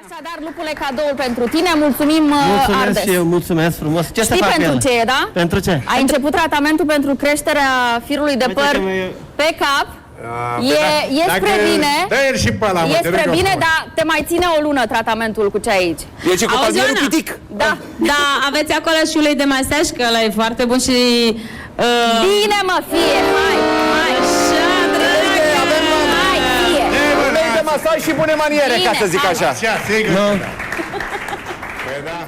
Așadar, lupule, cadoul pentru tine. Mulțumim, Mulțumesc Ardes. și eu, mulțumesc frumos. Ce să Știi fac pentru el? ce e, da? Pentru ce? Ai început tratamentul pentru creșterea firului de Uite păr că mi-e- pe cap. E spre bine. Dă-l și pe ăla, mă, E te rog spre eu bine, frumos. dar te mai ține o lună tratamentul cu ce ai aici. Deci cu Auzi, palmierul Oana? pitic. Da. Da, aveți acolo și ulei de masaj, că ăla e foarte bun și... Bine, mă, fie. Hai, hai. Așa, dragă! Hai, fie. Ulei de masaj și bune maniere, ca să zic Bine, așa. Așa, sigur. Nu. Păi da.